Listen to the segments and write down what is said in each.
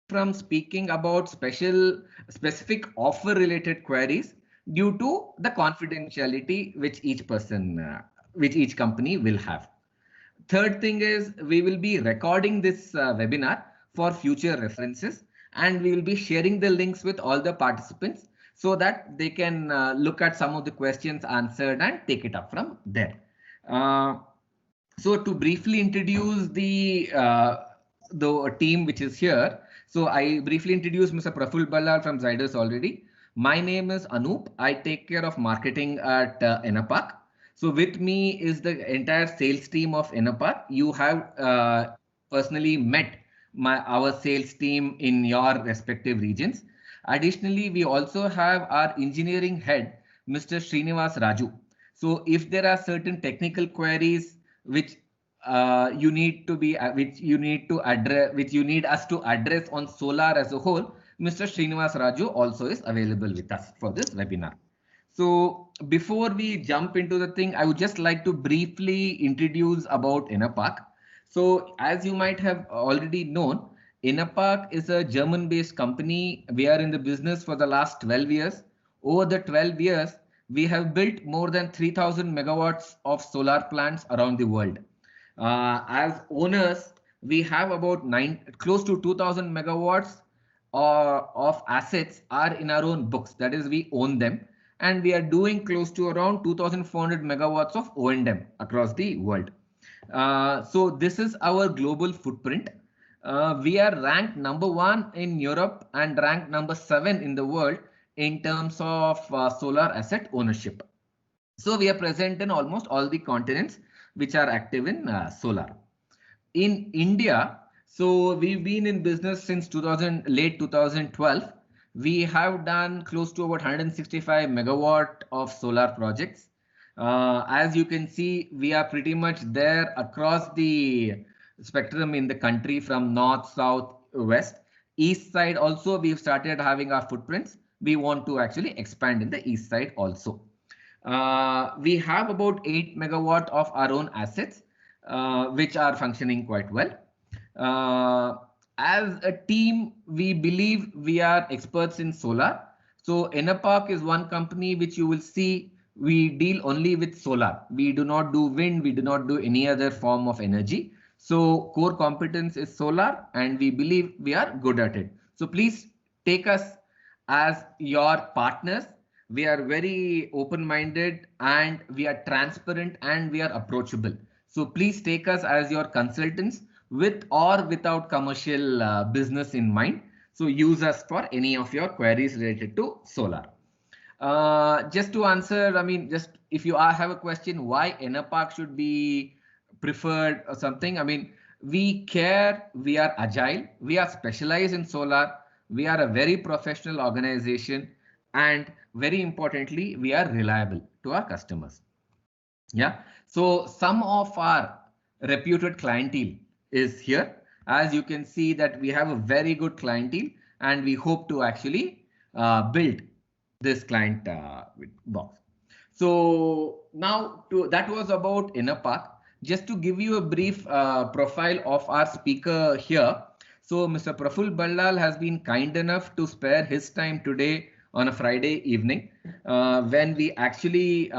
from speaking about specific offer related queries due to the confidentiality which which each company will have. Third thing is we will be recording this webinar for future references, and we will be sharing the links with all the participants so that they can look at some of the questions answered and take it up from there. Uh, so to briefly introduce the team which is here, so I briefly introduced Mr. Praful Ballal from Zydus already. My name is Anoop. I take care of marketing at Enapak. So with me is the entire sales team of Enapak. You have personally met our sales team in your respective regions. Additionally, we also have our engineering head, Mr. Srinivas Raju. So if there are certain technical queries which which you need us to address on solar as a whole, Mr. Srinivas Raju also is available with us for this webinar. So before we jump into the thing, I would just like to briefly introduce about Enapak. So as you might have already known, Enapak is a German-based company. We are in the business for the last 12 years. Over the 12 years, we have built more than 3,000 megawatts of solar plants around the world. As owners, we have about close to 2,000 megawatts of assets are in our own books. That is, we own them, and we are doing close to around 2,400 megawatts of O&M across the world. So this is our global footprint. We are ranked #1 in Europe and ranked #7 in the world in terms of solar asset ownership. So we are present in almost all the continents which are active in solar. In India, so we've been in business since late 2012. We have done close to about 165 megawatt of solar projects. As you can see, we are pretty much there across the spectrum in the country from north, south, west. East side also, we've started having our footprints. We want to actually expand in the east side also. We have about 8 megawatt of our own assets, which are functioning quite well. As a team, we believe we are experts in solar. So Enapak is one company which you will see we deal only with solar. We do not do wind. We do not do any other form of energy. So core competence is solar, and we believe we are good at it. So please take us as your partners. We are very open-minded, and we are transparent, and we are approachable. So please take us as your consultants with or without commercial business in mind. So use us for any of your queries related to solar. Just to answer, I mean, just if you have a question why Enapak should be preferred or something, I mean, we care, we are agile, we are specialized in solar, we are a very professional organization, and very importantly, we are reliable to our customers. Yeah, so some of our reputed clientele is here. As you can see that we have a very good clientele, and we hope to actually build this client box. So now that was about Enapak. Just to give you a brief profile of our speaker here. So Mr. Praful Ballal has been kind enough to spare his time today on a Friday evening when we actually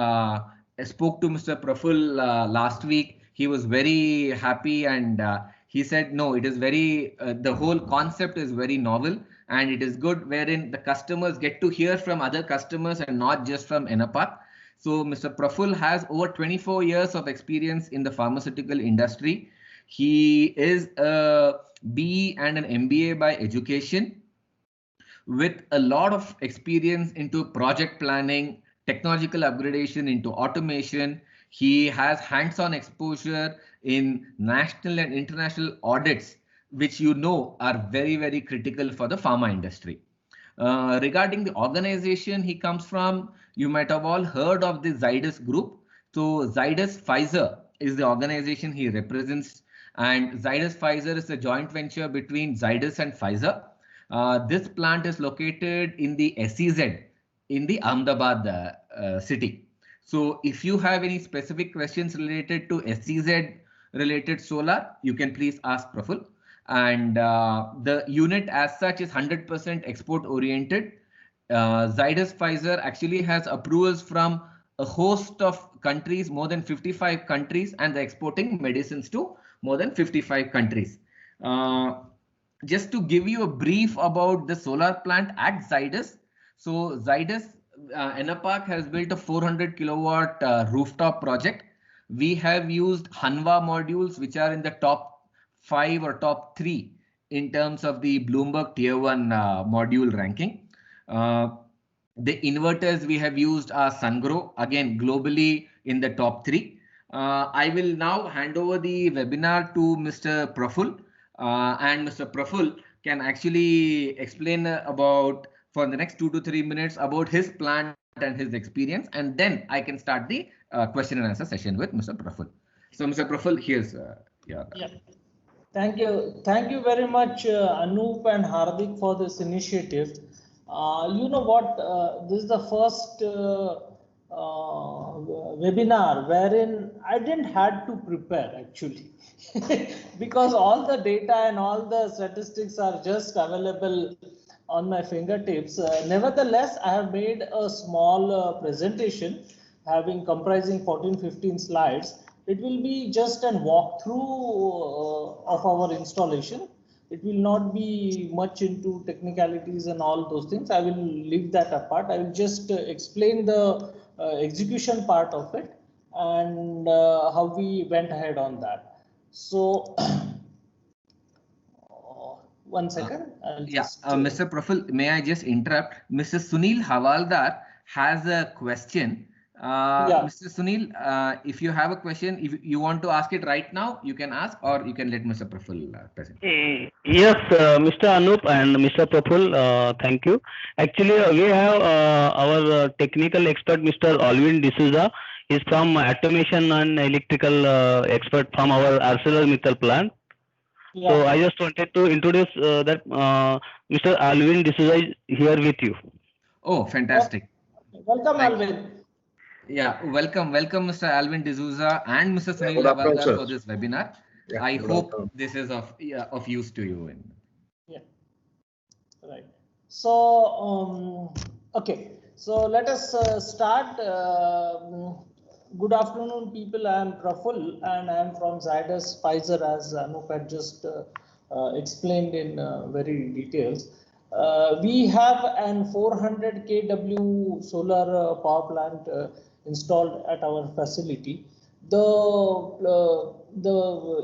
spoke to Mr. Praful last week. He was very happy, and he said, no, it is very, the whole concept is very novel, and it is good wherein the customers get to hear from other customers and not just from Enapak. So Mr. Praful has over 24 years of experience in the pharmaceutical industry. He is a BE and an MBA by education, with a lot of experience into project planning, technological upgradation into automation. He has hands-on exposure in national and international audits, which you know are very, very critical for the pharma industry. Regarding the organization he comes from, you might have all heard of the Zydus Group. So Zydus Pfizer is the organization he represents, and Zydus Pfizer is a joint venture between Zydus and Pfizer. This plant is located in the SEZ in the Ahmedabad city. So if you have any specific questions related to SEZ related solar, you can please ask Praful. and the unit as such is 100% export oriented. Zydus Pfizer actually has approvals from a host of countries, more than 55 countries, and they're exporting medicines to more than 55 countries. Just to give you a brief about the solar plant at Zydus. So Zydus Enapark has built a 400 kilowatt rooftop project. We have used Hanwha modules, which are in the top 5 or top 3 in terms of the Bloomberg Tier 1 module ranking. The inverters we have used are Sungrow, again globally in the top 3. I will now hand over the webinar to Mr. Praful, and Mr. Praful can actually explain about for the next 2 to 3 minutes about his plant and his experience, and then I can start the question and answer session with Mr. Praful. So Mr. Praful, here's yeah. Thank you very much, Anup and Hardik, for this initiative. You know what, this is the first webinar wherein I didn't had to prepare actually because all the data and all the statistics are just available on my fingertips. Nevertheless, I have made a small presentation comprising 14-15 slides. It will be just an walkthrough of our installation. It will not be much into technicalities and all those things. I will leave that apart. I will just explain the execution part of it and how we went ahead on that. So, one second. Mr. Praful, may I just interrupt? Mr. Sunil Havaldar has a question. Mr. Sunil, if you have a question, if you want to ask it right now, you can ask, or you can let Mr. Praful present. Yes, Mr. Anup and Mr. Praful, thank you. Actually, we have our technical expert, Mr. Alvin D'Souza. He's from automation and electrical expert from our ArcelorMittal plant. Yeah. So I just wanted to introduce that Mr. Alvin D'Souza is here with you. Oh, fantastic. Welcome, Alvin. Yeah, welcome, Mr. Alvin D'Souza and Mr. Sunil Havaldar for this webinar. Yeah, I hope this is of use to you. Yeah, right. So, okay. So let us start. Good afternoon, people. I am Praful, and I am from Zydus Pfizer, as Anup had just explained in very details. We have an 400 kW solar power plant installed at our facility. The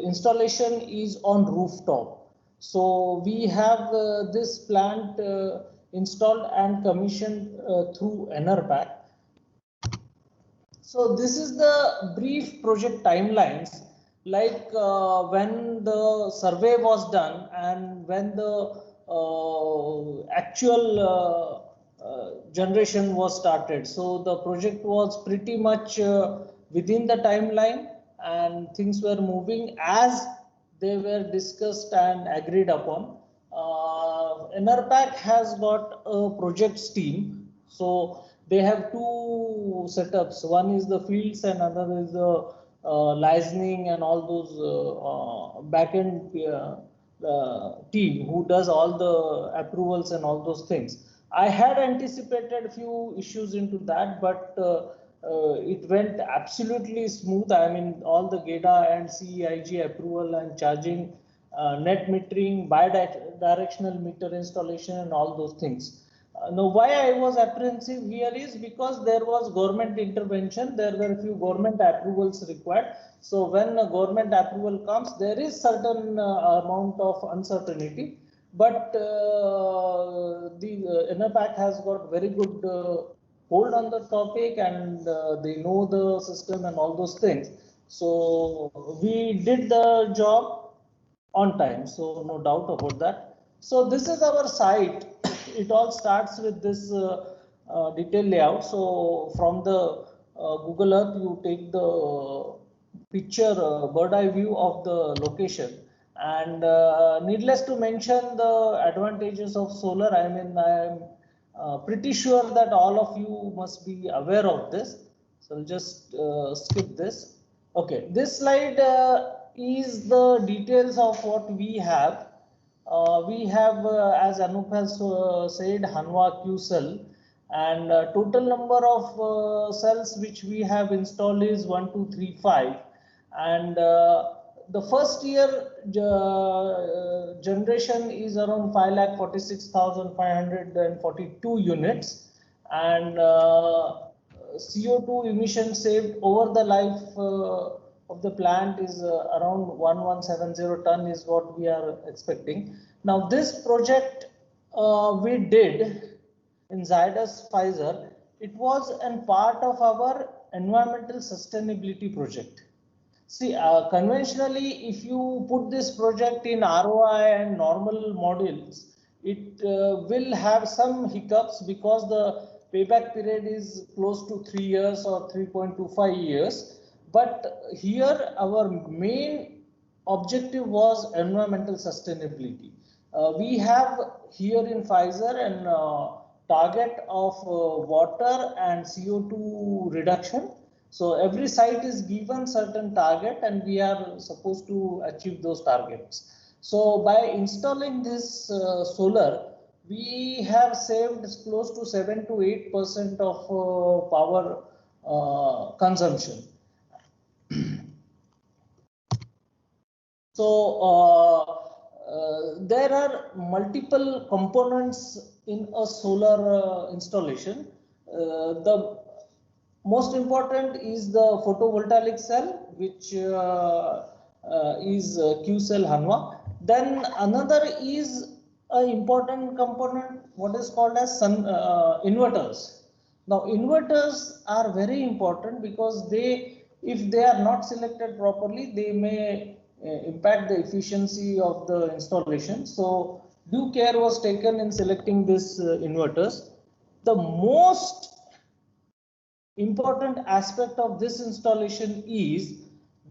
installation is on rooftop. So we have this plant installed and commissioned through Enerpac. So this is the brief project timelines, like when the survey was done and when the actual generation was started. So the project was pretty much within the timeline, and things were moving as they were discussed and agreed upon. Enerpac has got a projects team. So they have two setups. One is the fields and another is the licensing and all those backend team who does all the approvals and all those things. I had anticipated a few issues into that, but it went absolutely smooth. I mean, all the GEDA and CEIG approval and charging, net metering, bi-directional meter installation and all those things. Now, why I was apprehensive here is because there was government intervention. There were a few government approvals required. So when a government approval comes, there is certain amount of uncertainty. But the Enerpac has got very good hold on the topic, and they know the system and all those things. So we did the job on time. So no doubt about that. So this is our site. It all starts with this detailed layout. So from the Google Earth, you take the picture, bird eye view of the location. And needless to mention the advantages of solar. I mean, I'm pretty sure that all of you must be aware of this. So I'll just skip this. Okay, this slide is the details of what we have. we have, as Anup has said, Hanwha Q cell, and total number of cells which we have installed is 1, 2, 3, 5, and the first year generation is around 5,46,542 units, and CO2 emission saved over the life of the plant is around 1170 ton is what we are expecting. Now this project we did in Zydus Pfizer, it was a part of our environmental sustainability project. See, conventionally, if you put this project in ROI and normal models, it will have some hiccups because the payback period is close to 3 years or 3.25 years. But here, our main objective was environmental sustainability. We have here in Pfizer an target of water and CO2 reduction. So every site is given certain target and we are supposed to achieve those targets. So by installing this solar, we have saved close to 7 to 8% of power consumption. So there are multiple components in a solar installation. The most important is the photovoltaic cell, which is Q cell Hanwha. Then another is an important component, what is called as inverters. Now inverters are very important because if they are not selected properly, they may impact the efficiency of the installation. So due care was taken in selecting these inverters. The most important aspect of this installation is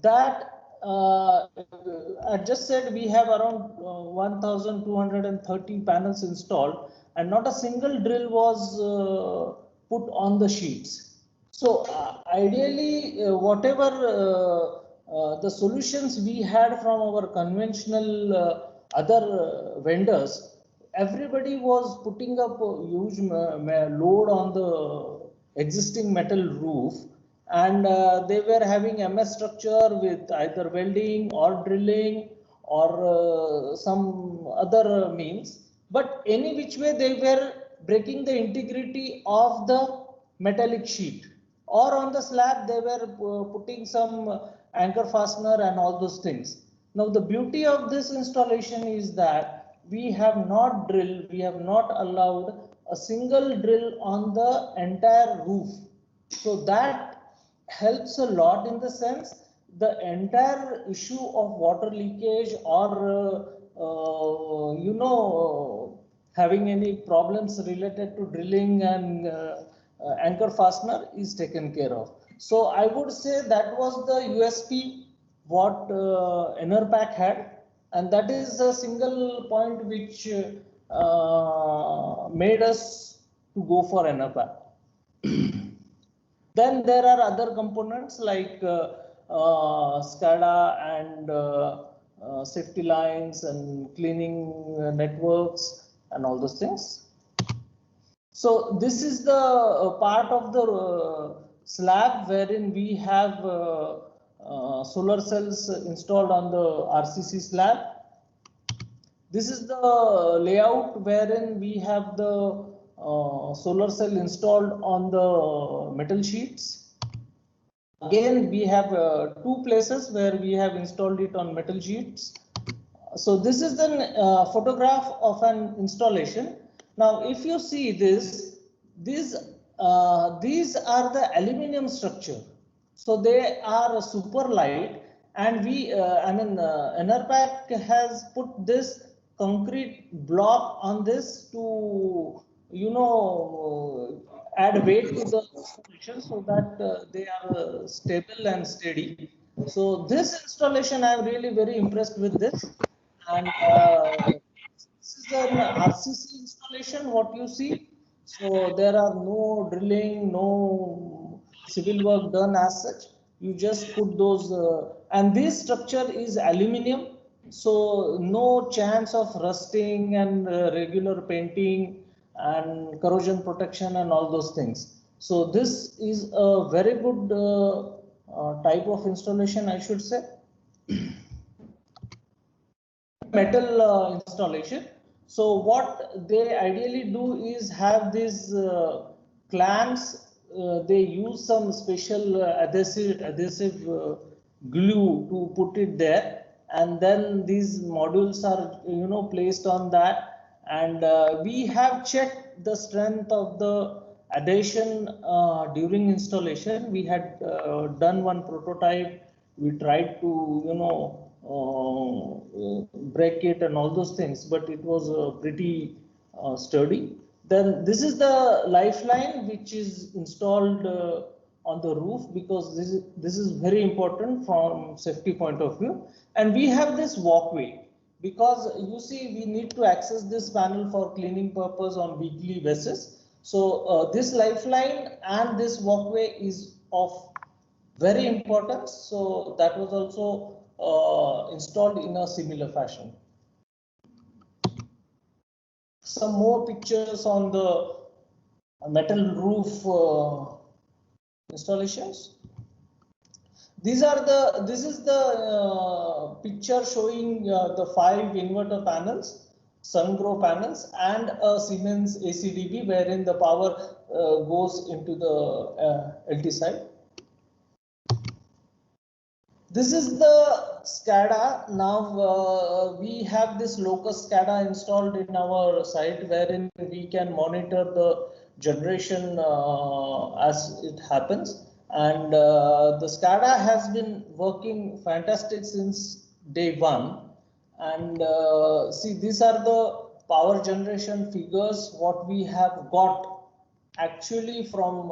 that I just said we have around 1,230 panels installed and not a single drill was put on the sheets. So ideally, whatever the solutions we had from our conventional other vendors, everybody was putting up a huge load on the existing metal roof, and they were having MS structure with either welding or drilling or some other means, but any which way they were breaking the integrity of the metallic sheet, or on the slab they were putting some anchor fastener and all those things. Now the beauty of this installation is that we have not drilled, we have not allowed a single drill on the entire roof. So that helps a lot in the sense the entire issue of water leakage or having any problems related to drilling and anchor fastener is taken care of. So I would say that was the USP what Enerpac had, and that is a single point which made us to go for Enerpac. Then there are other components like SCADA and safety lines and cleaning networks and all those things. So this is the part of the slab wherein we have solar cells installed on the RCC slab. This is the layout wherein we have the solar cell installed on the metal sheets. Again, we have two places where we have installed it on metal sheets. So this is the photograph of an installation. Now, if you see this, these are the aluminum structure. So they are super light, and Enerpac has put this concrete block on this to add weight to the installation so that they are stable and steady. So this installation, I am really very impressed with this, and this is an RCC installation what you see. So there are no drilling, no civil work done as such. You just put those and this structure is aluminum. So no chance of rusting and regular painting and corrosion protection and all those things. So this is a very good type of installation, I should say. Metal installation. So what they ideally do is have these clamps. They use some special adhesive glue to put it there, and then these modules are placed on that. And we have checked the strength of the adhesion during installation. We had done one prototype. We tried to break it and all those things, but it was pretty sturdy. Then this is the lifeline which is installed on the roof, because this is very important from safety point of view. And we have this walkway, because you see we need to access this panel for cleaning purpose on weekly basis. So this lifeline and this walkway is of very important. So that was also installed in a similar fashion. Some more pictures on the metal roof installations. This is the picture showing the 5 inverter panels, SunGrow panels, and a Siemens ACDB, wherein the power goes into the LT side. This is the SCADA. Now we have this locus SCADA installed in our site, wherein we can monitor the generation as it happens. And the SCADA has been working fantastic since day one. And see, these are the power generation figures, what we have got actually from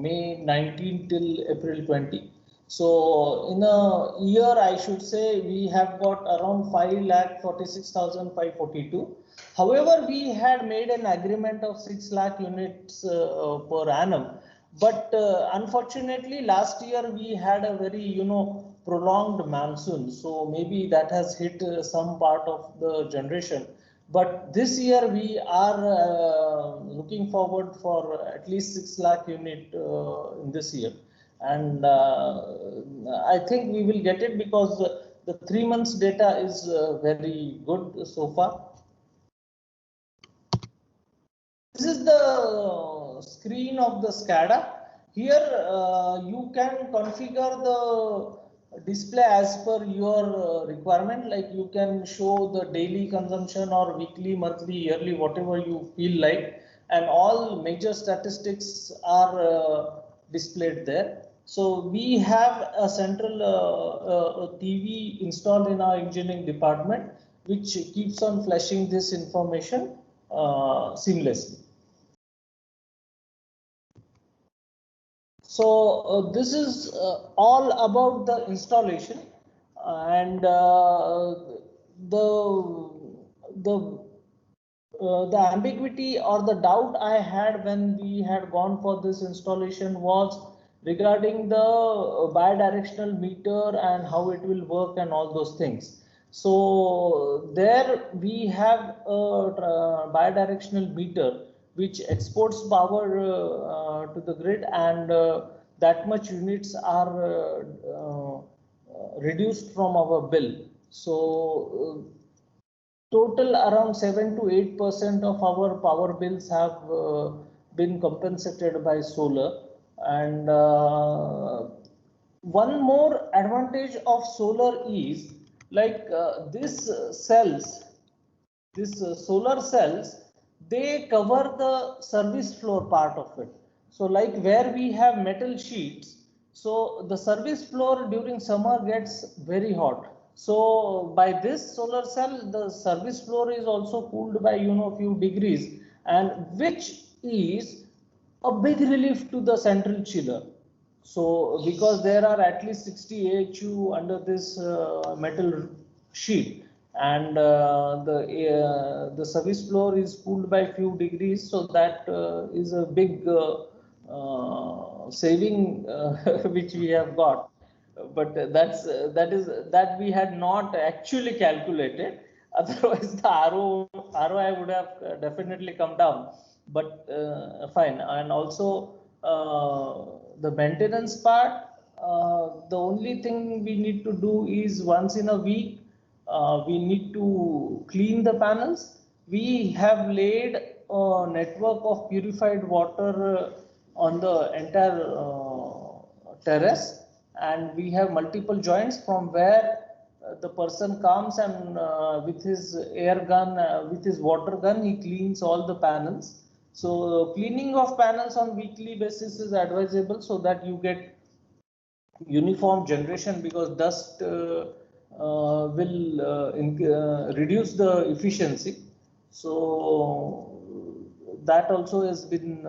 May 19 till April 20. So in a year, I should say, we have got around 5,46,542. However, we had made an agreement of 6 lakh units per annum. But unfortunately, last year we had a very, prolonged monsoon. So maybe that has hit some part of the generation. But this year we are looking forward for at least 6 lakh unit in this year. And I think we will get it, because the 3 months data is very good so far. This is the screen of the SCADA. Here you can configure the display as per your requirement. Like you can show the daily consumption or weekly, monthly, yearly, whatever you feel like, and all major statistics are displayed there. So we have a central TV installed in our engineering department, which keeps on flashing this information seamlessly. So this is all about the installation, and the ambiguity or the doubt I had when we had gone for this installation was regarding the bidirectional meter and how it will work and all those things. So there we have a bidirectional meter which exports power to the grid, and that much units are reduced from our bill. So total around 7 to 8% of our power bills have been compensated by solar. And one more advantage of solar is, like this solar cells, they cover the service floor part of it. So like where we have metal sheets, so the service floor during summer gets very hot. So by this solar cell, the service floor is also cooled by few degrees, and which is a big relief to the central chiller. So because there are at least 60 AHU under this metal sheet, and the service floor is cooled by few degrees, so that is a big saving which we have got. but that we had not actually calculated. Otherwise, the ROI would have definitely come down. But fine. And also the maintenance part. The only thing we need to do is once in a week, we need to clean the panels. We have laid a network of purified water on the entire terrace, and we have multiple joints from where the person comes and with his air gun, with his water gun, he cleans all the panels. So cleaning of panels on weekly basis is advisable so that you get uniform generation, because dust will reduce the efficiency. So that also has been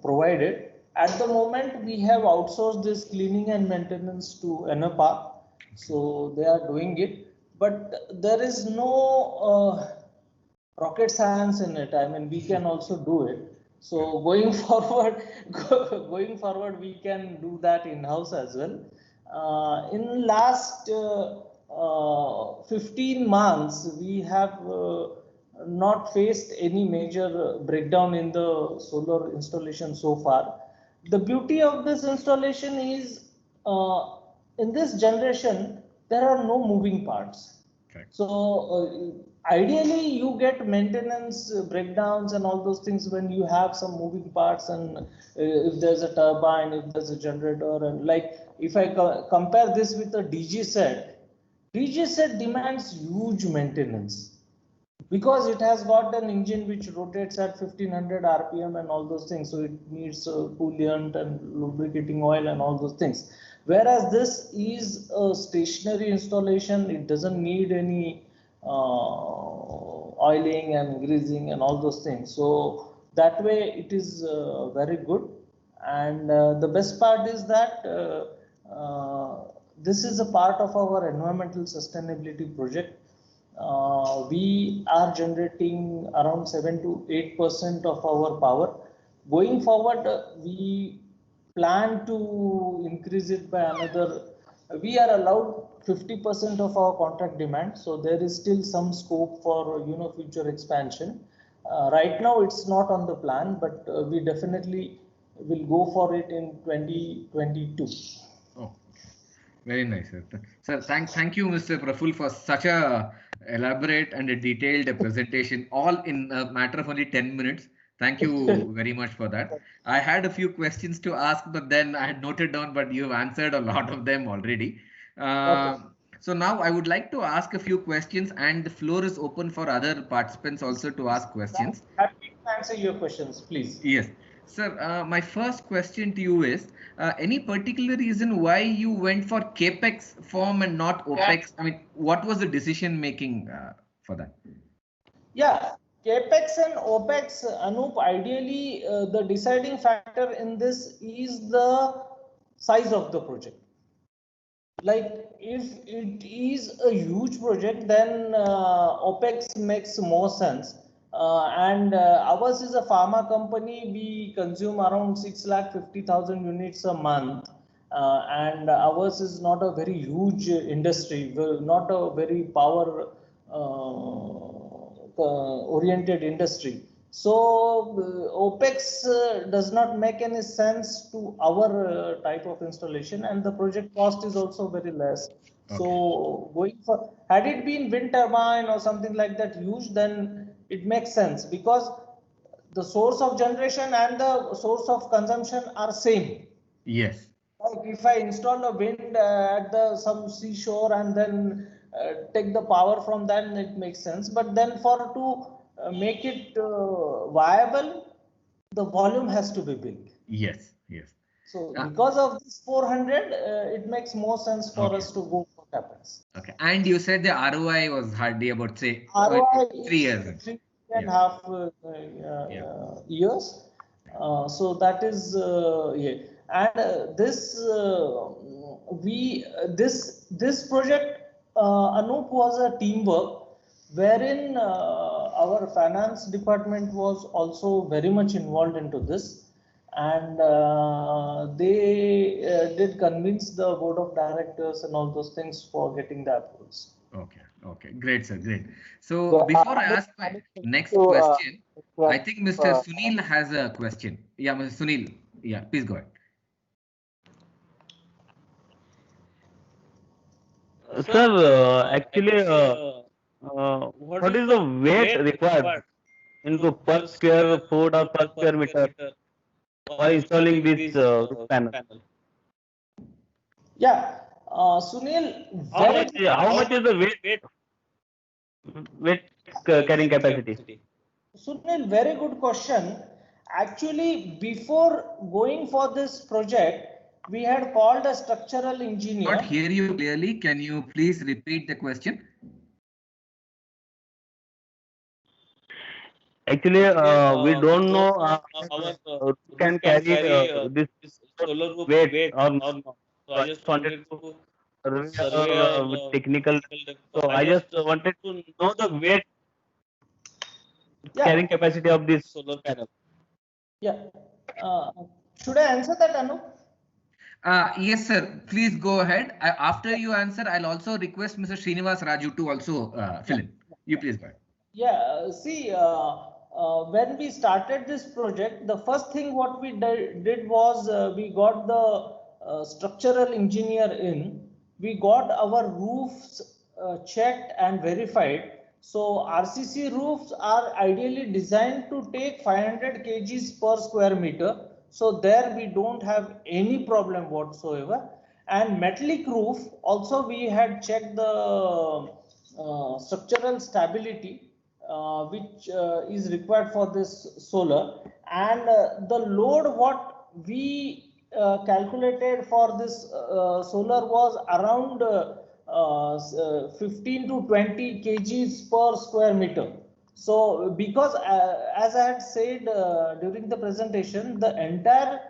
provided. At the moment, we have outsourced this cleaning and maintenance to Enepark, so they are doing it. But there is no rocket science in it. I mean, we can also do it. So going forward, we can do that in house as well. In last 15 months, we have not faced any major breakdown in the solar installation so far. The beauty of this installation is in this generation, there are no moving parts. Okay. So ideally, you get maintenance breakdowns and all those things when you have some moving parts, and if there's a turbine, if there's a generator, and like if I compare this with a DG set demands huge maintenance because it has got an engine which rotates at 1500 RPM and all those things. So it needs coolant and lubricating oil and all those things. Whereas this is a stationary installation, it doesn't need any oiling and greasing and all those things. So that way it is very good. And the best part is that this is a part of our environmental sustainability project. We are generating around 7 to 8% of our power. Going forward, we plan to increase it by another. We are allowed 50% of our contract demand, so there is still some scope for future expansion. Right now, it's not on the plan, but we definitely will go for it in 2022. Oh, very nice, sir. Sir, thank you, Mr. Praful, for such a elaborate and a detailed presentation, all in a matter of only 10 minutes. Thank you very much for that. I had a few questions to ask, but then I had noted down, but you've answered a lot of them already. Okay. So now I would like to ask a few questions, and the floor is open for other participants also to ask questions. Happy to answer your questions, please. Yes. Sir, my first question to you is, any particular reason why you went for CAPEX form and not OPEX? I mean, what was the decision making for that? Yeah, CAPEX and OPEX, Anup, ideally the deciding factor in this is the size of the project. Like if it is a huge project, then OPEX makes more sense. And ours is a pharma company. We consume around 650,000 units a month. And ours is not a very huge industry, not a very power oriented industry. So OPEX does not make any sense to our type of installation, and the project cost is also very less. Okay. So going for, had it been wind turbine or something like that huge, then it makes sense, because the source of generation and the source of consumption are same. Yes. Like if I install a wind at some seashore and then take the power from that, it makes sense. But then to make it viable, the volume has to be big. Yes, yes. So because of this 400, it makes more sense for us to go for CAPEX. Okay. And you said the ROI was hardly about, say, ROI 3 years. 3.5 years. So that is yeah. And this project, Anup, was a teamwork wherein our finance department was also very much involved into this, and they did convince the board of directors and all those things for getting the approvals. Okay, okay, great, sir, great. So before I ask my next question, I think Mr. Sunil has a question. Yeah, Mr. Sunil. Yeah, please go ahead. Sir, actually, what is the weight required into per square foot or per square meter for installing this roof panel? Yeah, Sunil, How much is the weight carrying capacity? Sunil, very good question. Actually, before going for this project, we had called a structural engineer. Not hear you clearly. Can you please repeat the question? Actually, we don't know our can carry this solar weight or not. So I just wanted to survey with technical. So I just wanted to know the weight carrying capacity of this solar panel. Yeah. Should I answer that, Anu? Yes, sir. Please go ahead. After you answer, I'll also request Mr. Srinivas Raju to also fill in. You please go ahead. Yeah, see, when we started this project, the first thing what we did was we got the structural engineer in. We got our roofs checked and verified. So RCC roofs are ideally designed to take 500 kgs per square meter. So there we don't have any problem whatsoever. And metallic roof, also we had checked the structural stability which is required for this solar, and the load what we calculated for this solar was around 15 to 20 kgs per square meter. So because as I had said during the presentation, the entire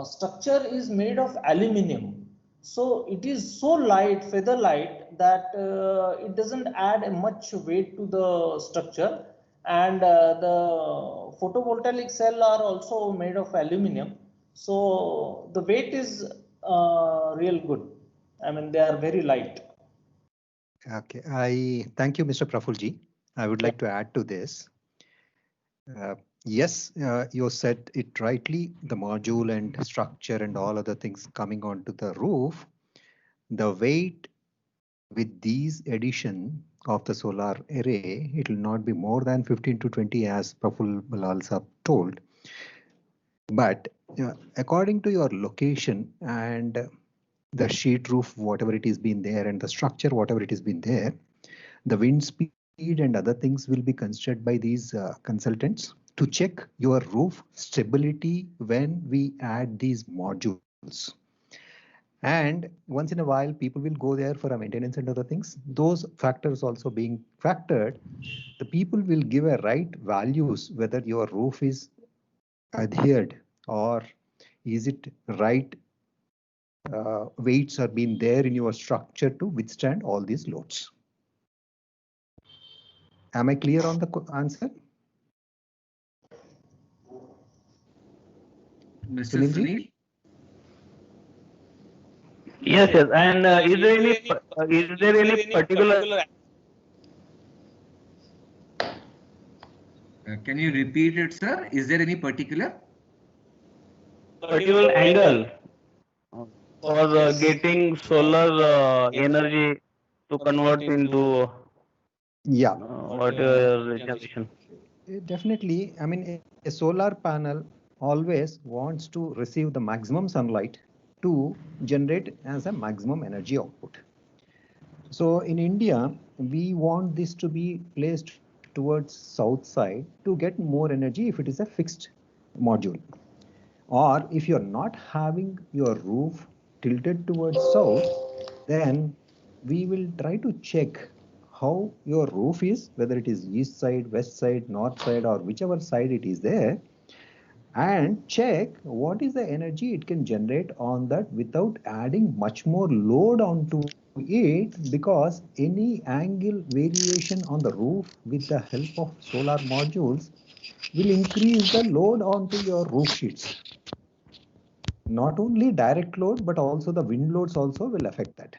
structure is made of aluminium. So it is so light, feather light, that it doesn't add much weight to the structure. And the photovoltaic cell are also made of aluminium. So the weight is real good. I mean, they are very light. Okay, I thank you, Mr. Prafulji. I would like to add to this. Yes, you said it rightly, the module and structure and all other things coming onto the roof. The weight with these addition of the solar array, it will not be more than 15 to 20 as Praful Balal Sahab told. But according to your location and the sheet roof, whatever it is been there, and the structure, whatever it has been there, the wind speed and other things will be considered by these consultants to check your roof stability when we add these modules. And once in a while, people will go there for a maintenance and other things. Those factors also being factored, the people will give a right values whether your roof is adhered or is it right weights are being there in your structure to withstand all these loads. Am I clear on the answer? Mr. Sunil? Yes, yes. And is there any particular? Can you repeat it, sir? Is there any particular angle for getting solar energy to convert into water generation? Definitely. I mean, a solar panel always wants to receive the maximum sunlight to generate as a maximum energy output. So in India, we want this to be placed towards south side to get more energy if it is a fixed module. Or if you're not having your roof tilted towards south, then we will try to check how your roof is, whether it is east side, west side, north side, or whichever side it is there, and check what is the energy it can generate on that without adding much more load onto it, because any angle variation on the roof with the help of solar modules will increase the load onto your roof sheets. Not only direct load, but also the wind loads also will affect that.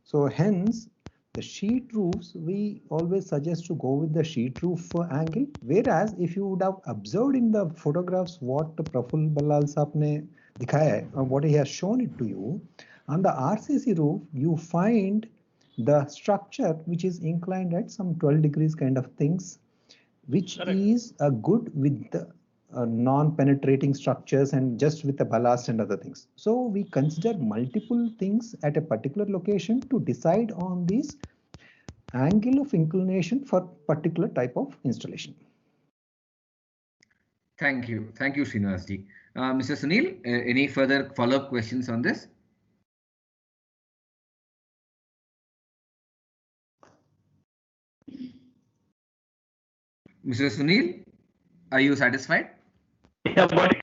So hence, the sheet roofs, we always suggest to go with the sheet roof angle. Whereas if you would have observed in the photographs what Praful Ballal Saab ne dikhaya hai, or what he has shown it to you, on the RCC roof, you find the structure which is inclined at some 12 degrees kind of things, which Correct. is a good with the non-penetrating structures and just with the ballast and other things. So we consider multiple things at a particular location to decide on this angle of inclination for particular type of installation. Thank you. Thank you, Srinivasji. Mr. Sunil, any further follow-up questions on this? Mr. Sunil, are you satisfied? Yeah, but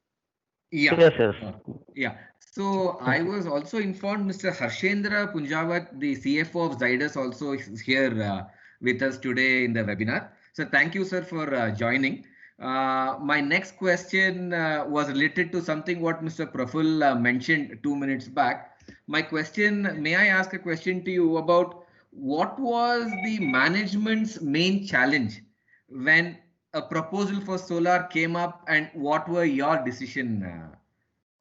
Yeah. yes, yes. Yeah. So I was also informed Mr. Harshendra Punjawat, the CFO of Zydus, also is here with us today in the webinar. So thank you, sir, for joining. My next question was related to something what Mr. Praful mentioned 2 minutes back. My question, may I ask a question to you about what was the management's main challenge when a proposal for solar came up, and what were your decision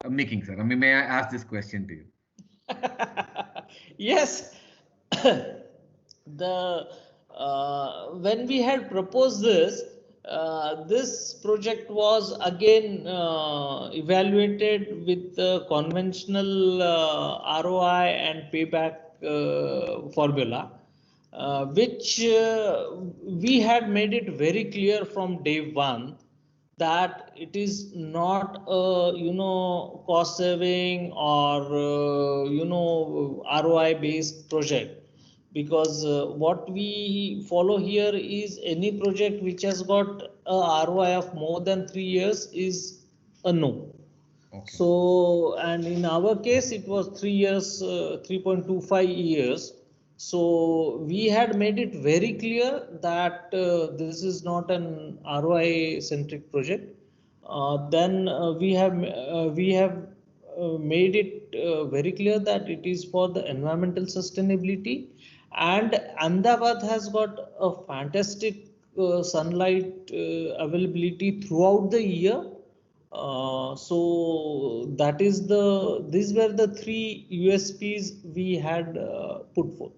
making, sir? I mean, may I ask this question to you? Yes. The when we had proposed this, this project was again evaluated with the conventional ROI and payback formula, which we had made it very clear from day one that it is not a cost saving or ROI based project, because what we follow here is any project which has got a ROI of more than 3 years is a no. Okay. So, and in our case it was 3 years, 3.25 years. So we had made it very clear that this is not an ROI centric project. Then we have made it very clear that it is for the environmental sustainability, and Ahmedabad has got a fantastic sunlight availability throughout the year. So that is these were the 3 USPs we had put forth.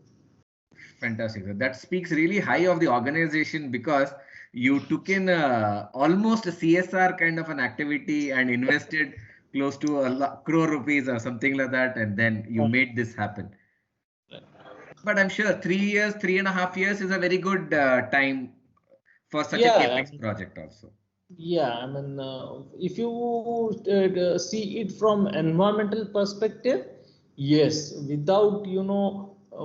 Fantastic, sir. That speaks really high of the organization, because you took in almost a CSR kind of an activity and invested close to a crore rupees or something like that, and then you made this happen. But I'm sure 3 years, 3.5 years is a very good time for such a capex project also. Yeah, I mean, if you see it from environmental perspective, yes, without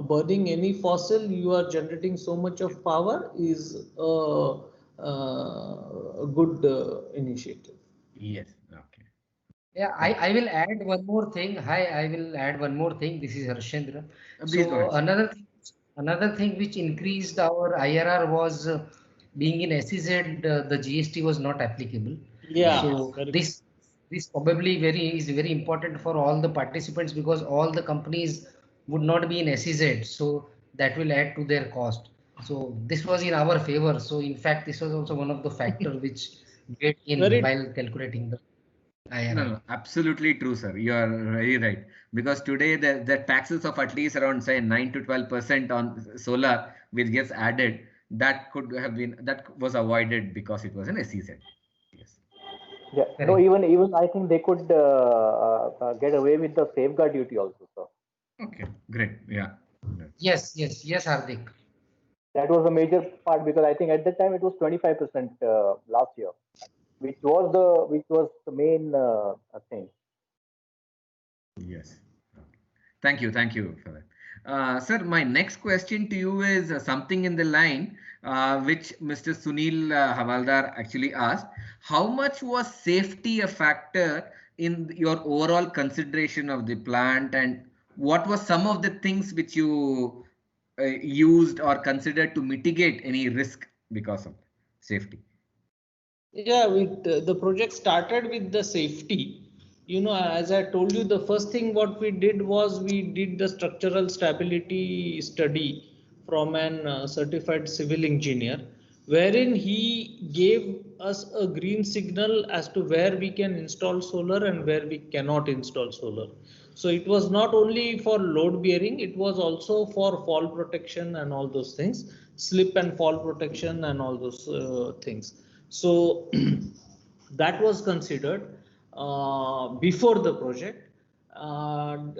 burning any fossil, you are generating so much of power is a good initiative. Yes. Okay. Yeah, I will add one more thing. Hi, I will add one more thing. This is Harshendra. Please go So ahead. another thing which increased our IRR was being in SEZ, the GST was not applicable. Yeah. So this probably is very important for all the participants, because all the companies would not be in SEZ. So that will add to their cost. So this was in our favor. So in fact, this was also one of the factors which get in while calculating the IRR. No, absolutely true, sir. You are very right. Because today the taxes of at least around, say, 9 to 12% on solar, which gets added, that was avoided because it was an SEZ. Yes. Yeah. Correct. No, even I think they could get away with the safeguard duty also, sir. Okay, great. Yeah. Yes, Hardik. That was a major part, because I think at that time it was 25% last year, which was the main thing. Yes. Thank you for that. Sir, my next question to you is something in the line which Mr. Sunil Havaldar actually asked. How much was safety a factor in your overall consideration of the plant, and what were some of the things which you used or considered to mitigate any risk because of safety? Yeah, the project started with the safety. As I told you, the first thing what we did was we did the structural stability study from an certified civil engineer, wherein he gave us a green signal as to where we can install solar and where we cannot install solar. So it was not only for load bearing, it was also for fall protection and all those things, slip and fall protection and all those things. So that was considered before the project, and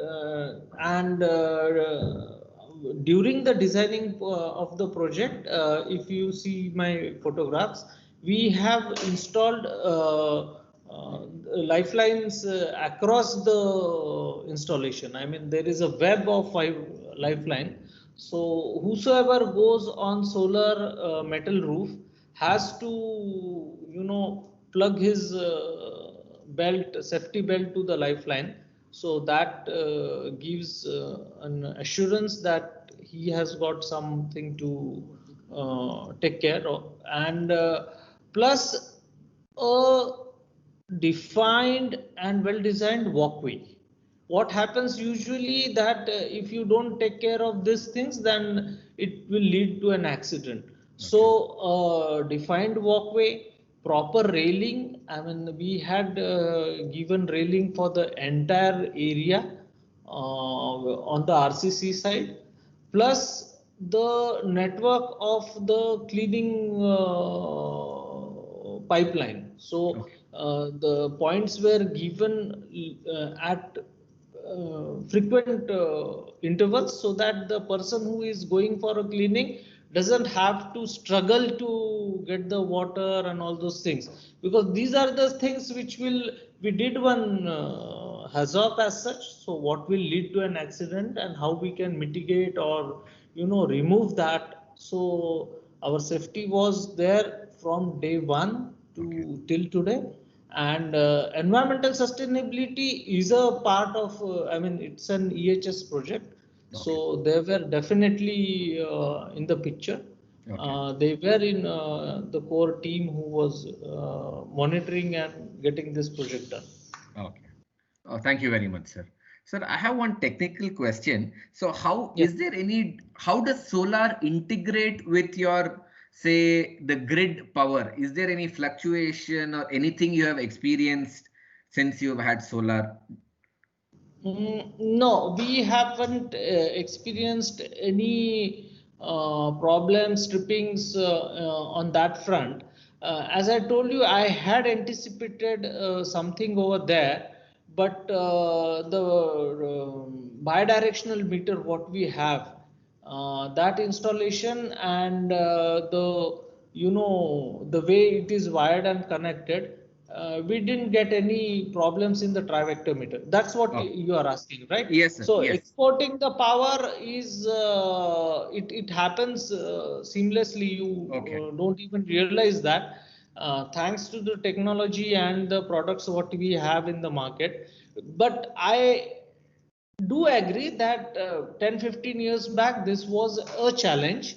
during the designing of the project, if you see my photographs, we have installed lifelines across the installation. I mean, there is a web of 5 lifeline. So whosoever goes on solar metal roof has to, plug his safety belt to the lifeline. So that gives an assurance that he has got something to take care of, and plus a defined and well designed walkway. What happens usually that if you don't take care of these things, then it will lead to an accident. So defined walkway, proper railing. I mean, we had given railing for the entire area on the RCC side, plus the network of the cleaning pipeline. So the points were given at frequent intervals, so that the person who is going for a cleaning doesn't have to struggle to get the water and all those things, because these are the things which we did one hazard as such. So what will lead to an accident and how we can mitigate or remove that. So our safety was there from day one to till today. And environmental sustainability is a part of, I mean, it's an EHS project. So they were definitely in the picture. They were in the core team who was monitoring and getting this project done. Okay. Thank you very much, sir. Sir, I have one technical question. So how does solar integrate with your, say, the grid power? Is there any fluctuation or anything you have experienced since you've had solar? No, we haven't experienced any problems, trippings on that front. As I told you, I had anticipated something over there, but the bidirectional meter what we have, that installation and the way it is wired and connected, we didn't get any problems in the trivector meter. That's what you are asking, right? Yes, sir. So yes. exporting the power is it happens seamlessly. You don't even realize that. Thanks to the technology and the products what we have in the market. But I do agree that 10-15 years back this was a challenge,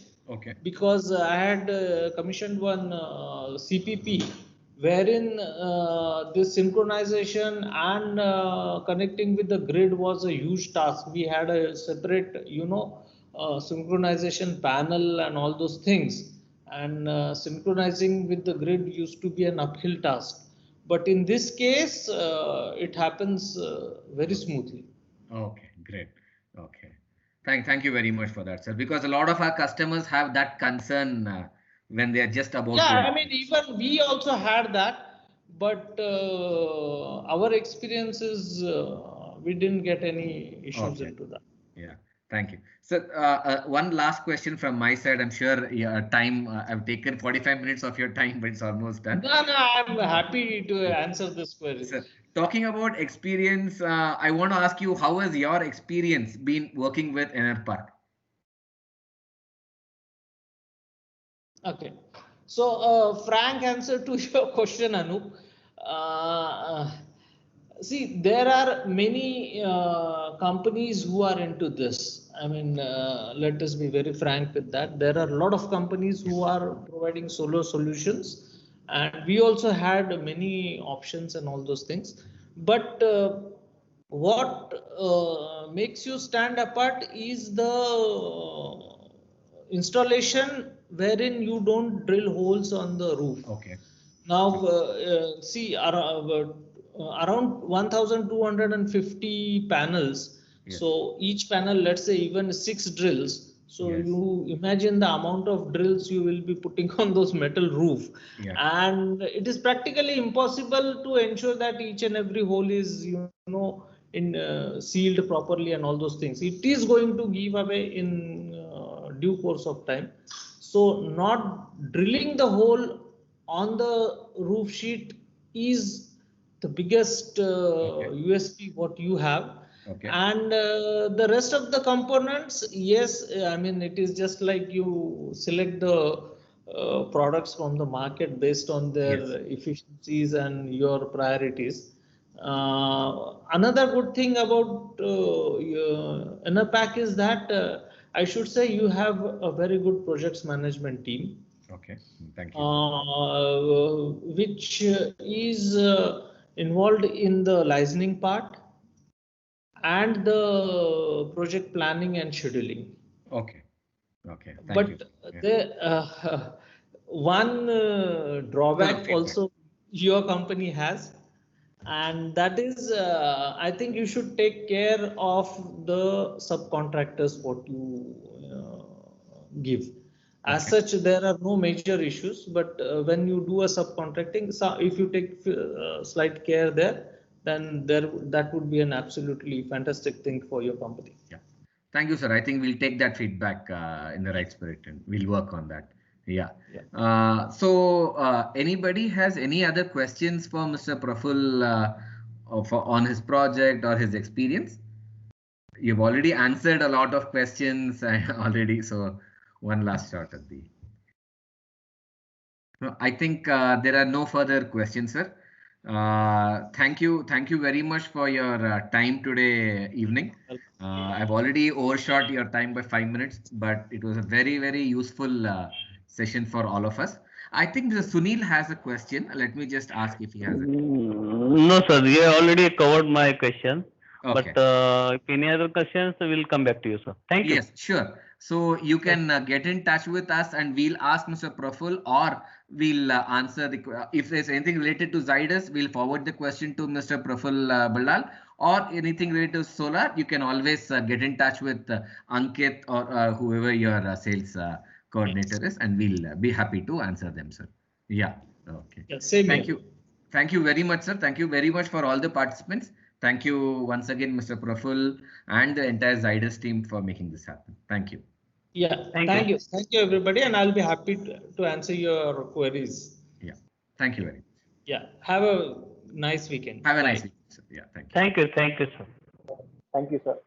because I had commissioned one CPP wherein this synchronization and connecting with the grid was a huge task. We had a separate synchronization panel and all those things, and synchronizing with the grid used to be an uphill task, but in this case it happens very smoothly. Okay, great. Okay. Thank you very much for that, sir. Because a lot of our customers have that concern when they are just about. Yeah, I mean, even we also had that, but our experiences, we didn't get any issues into that. Yeah, thank you. So one last question from my side. I'm sure time, I've taken 45 minutes of your time, but it's almost done. No, I'm happy to answer this query. Sir, talking about experience, I want to ask you, how has your experience been working with Enerpark? Okay. So, frank answer to your question, Anup. See, there are many companies who are into this. I mean, let us be very frank with that. There are a lot of companies who are providing solar solutions. and we also had many options and all those things. But what makes you stand apart is the installation wherein you don't drill holes on the roof. Okay. Now, see, around 1,250 panels. Yes. So each panel, let's say even 6 drills. So Yes. you imagine the amount of drills you will be putting on those metal roof. Yeah. And it is practically impossible to ensure that each and every hole is, in sealed properly and all those things. It is going to give away in due course of time. So not drilling the hole on the roof sheet is the biggest USP what you have. Okay. And the rest of the components, yes, I mean, it is just like you select the products from the market based on their efficiencies and your priorities. Another good thing about Enerpac is that I should say you have a very good projects management team. Okay. Thank you. Which is involved in the licensing part and the project planning and scheduling. Okay. Okay. Thank But you. Yeah. the one drawback also your company has, and that is I think you should take care of the subcontractors what you give. As such, there are no major issues, but when you do a subcontracting, so if you take slight care there, then that would be an absolutely fantastic thing for your company. Yeah. Thank you, sir. I think we'll take that feedback in the right spirit and we'll work on that. Yeah. So anybody has any other questions for Mr. Praful on his project or his experience? You've already answered a lot of questions already. So one last shot at the. No, I think there are no further questions, sir. Thank you very much for your time today evening. I've already overshot your time by 5 minutes, but it was a very useful session for all of us. I think Sunil has a question. Let me just ask if he has it. No, sir. You already covered my question. Okay. But if any other questions, we'll come back to you, sir. Thank you. Yes, sure. So you can get in touch with us and we'll ask Mr. Praful, or we'll answer if there's anything related to Zydus, we'll forward the question to Mr. Praful Ballal, or anything related to solar, you can always get in touch with Ankit or whoever your sales coordinator is, and we'll be happy to answer them, sir. Yeah. Okay. Yeah, same Thank here. you. Thank you very much, sir. Thank you very much for all the participants. Thank you once again, Mr. Praful and the entire Zydus team for making this happen. Thank you. Yeah, thank you. Thank you, everybody. And I'll be happy to answer your queries. Yeah. Thank you very much. Yeah. Have a nice weekend. Have a Bye. nice weekend, sir. Yeah. Thank you. Thank you. Thank you, sir. Thank you, sir.